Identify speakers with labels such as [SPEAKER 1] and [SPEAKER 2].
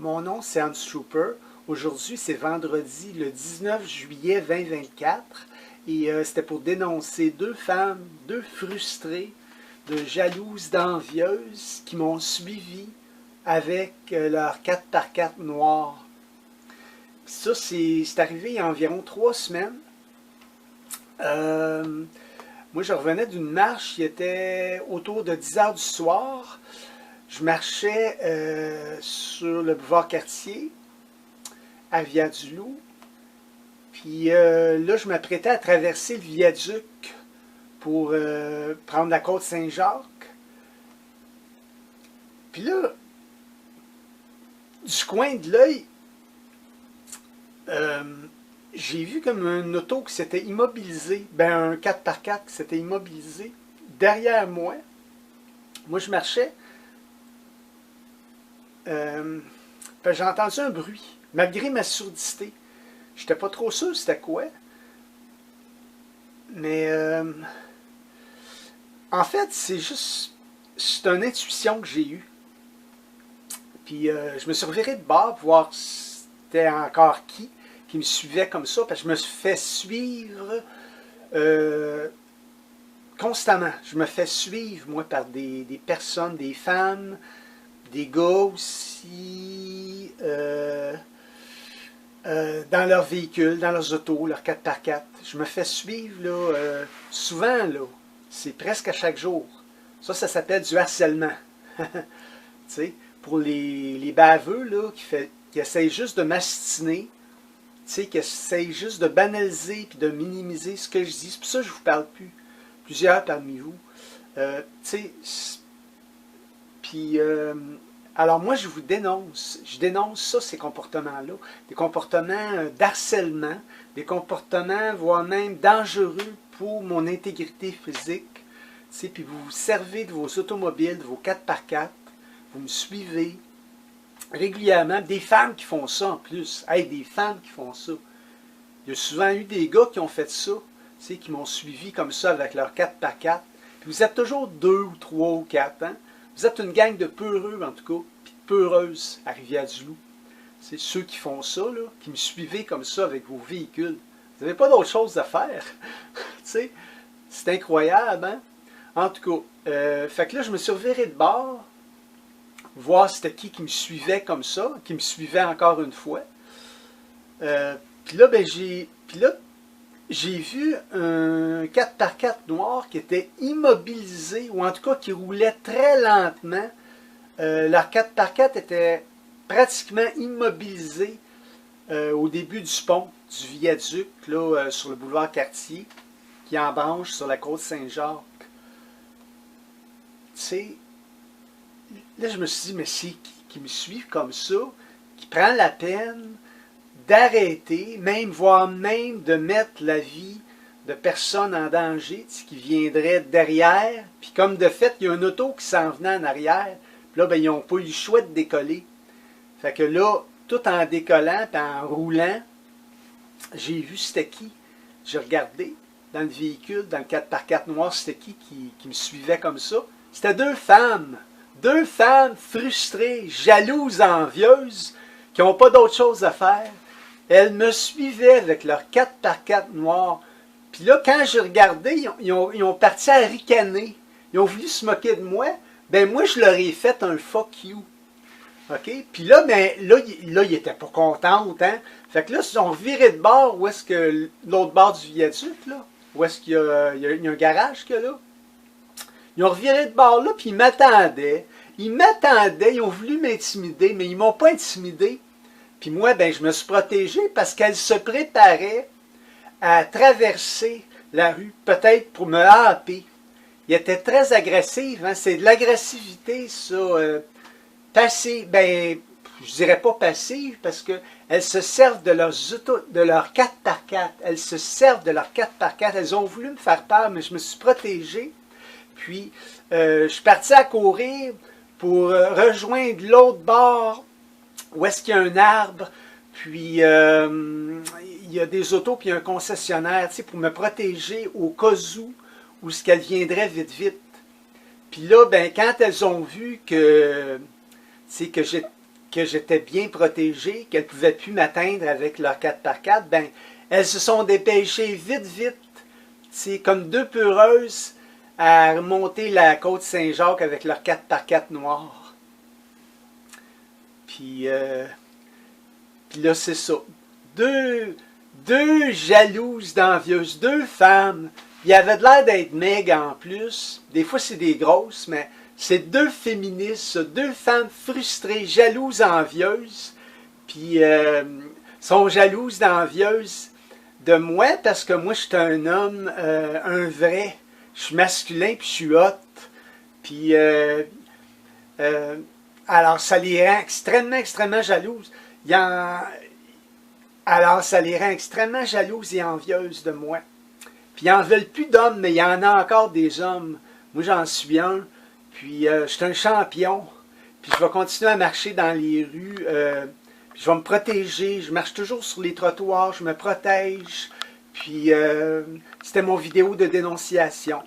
[SPEAKER 1] Mon nom c'est Hans Trooper. Aujourd'hui c'est vendredi le 19 juillet 2024 et c'était pour dénoncer deux femmes, deux frustrées, de jalouses, d'envieuses qui m'ont suivi avec leur 4x4 noir. Ça c'est arrivé il y a environ 3 semaines. Moi je revenais d'une marche qui était autour de 10 h du soir. Je marchais sur le boulevard Cartier, à Viaduloup. Puis là, je m'apprêtais à traverser le viaduc pour prendre la côte Saint-Jacques. Puis là, du coin de l'œil, j'ai vu comme un auto qui s'était immobilisé, un 4x4 qui s'était immobilisé derrière moi. Moi, je marchais. J'ai entendu un bruit, malgré ma surdité. Je n'étais pas trop sûr c'était quoi. Mais en fait, c'est une intuition que j'ai eue. Puis je me suis reviré de bord pour voir si c'était encore qui me suivait comme ça. Parce que je me suis fait suivre constamment. Je me fais suivre, moi, par des personnes, des femmes, des gars aussi, dans leurs véhicules, dans leurs autos, leurs 4x4. Je me fais suivre, là, souvent, là. C'est presque à chaque jour. Ça s'appelle du harcèlement. Tu sais, pour les baveux, là, qui essayent juste de m'astiner, tu sais, qui essayent juste de banaliser puis de minimiser ce que je dis. C'est pour ça que je ne vous parle plus. Plusieurs parmi vous. Tu sais, puis, alors moi, je vous dénonce. Je dénonce ça, ces comportements-là. Des comportements d'harcèlement, des comportements, voire même dangereux pour mon intégrité physique. Tu sais, puis vous vous servez de vos automobiles, de vos 4x4. Vous me suivez régulièrement. Des femmes qui font ça en plus. Hey, des femmes qui font ça. Il y a souvent eu des gars qui ont fait ça, tu sais, qui m'ont suivi comme ça avec leur 4x4. Puis vous êtes toujours 2 ou 3 ou 4, hein? Vous êtes une gang de peureux, en tout cas, puis de peureuses à Rivière-du-Loup. C'est ceux qui font ça, là, qui me suivez comme ça avec vos véhicules. Vous n'avez pas d'autre chose à faire. Tu sais, c'est incroyable, hein? En tout cas, fait que là, je me suis reviré de bord, voir c'était qui me suivait comme ça, qui me suivait encore une fois. Puis là, j'ai vu un 4x4 noir qui était immobilisé, ou en tout cas qui roulait très lentement. Leur 4x4 était pratiquement immobilisé au début du pont, du viaduc, là, sur le boulevard Cartier, qui embranche sur la côte Saint-Jacques. Tu sais, là je me suis dit, mais c'est qui me suit comme ça, qui prend la peine d'arrêter, voire même de mettre la vie de personnes en danger, qui viendraient derrière, puis comme de fait, il y a une auto qui s'en venait en arrière, puis là, ils n'ont pas eu le choix de décoller. Fait que là, tout en décollant, puis en roulant, j'ai vu c'était qui. J'ai regardé dans le véhicule, dans le 4x4 noir, c'était qui me suivait comme ça. C'était deux femmes frustrées, jalouses, envieuses, qui n'ont pas d'autre chose à faire. Elles me suivaient avec leur 4x4 noir. Puis là, quand j'ai regardé, ils ont parti à ricaner. Ils ont voulu se moquer de moi. Moi, je leur ai fait un fuck you. OK? Puis là, ils n'étaient pas contents, hein? Fait que là, ils ont reviré de bord. Où est-ce que l'autre bord du viaduc, là? Où est-ce qu'il y a un garage qu'il y a là? Ils ont reviré de bord là, puis ils m'attendaient. Ils ont voulu m'intimider, mais ils ne m'ont pas intimidé. Puis moi, je me suis protégé parce qu'elle se préparait à traverser la rue, peut-être pour me happer. Il était très agressive, hein? C'est de l'agressivité, ça. Passive, je dirais pas passive, parce qu'elles se servent de leur 4x4. Elles se servent de leur 4x4. Elles ont voulu me faire peur, mais je me suis protégé. Puis, je suis parti à courir pour rejoindre l'autre bord, où est-ce qu'il y a un arbre, puis il y a des autos, puis il y a un concessionnaire, pour me protéger au cas où ce qu'elles viendraient vite, vite. Puis là, quand elles ont vu que que j'étais bien protégé, qu'elles ne pouvaient plus m'atteindre avec leur 4x4, ben, elles se sont dépêchées vite, vite, c'est comme deux peureuses à remonter la côte Saint-Jacques avec leur 4x4 noir. Puis là, c'est ça. Deux jalouses d'envieuses, deux femmes. Il y avait de l'air d'être maigres en plus. Des fois, c'est des grosses, mais c'est deux féministes, deux femmes frustrées, jalouses, envieuses. Puis, sont jalouses d'envieuses de moi parce que moi, je suis un homme, un vrai. Je suis masculin, puis je suis hot. Puis, alors, ça les rend extrêmement, extrêmement jalouses. Alors, ça les rend extrêmement jalouses et envieuses de moi. Puis, ils n'en veulent plus d'hommes, mais il y en a encore des hommes. Moi, j'en suis un. Puis, je suis un champion. Puis, je vais continuer à marcher dans les rues. Puis, je vais me protéger. Je marche toujours sur les trottoirs. Je me protège. Puis, c'était mon vidéo de dénonciation.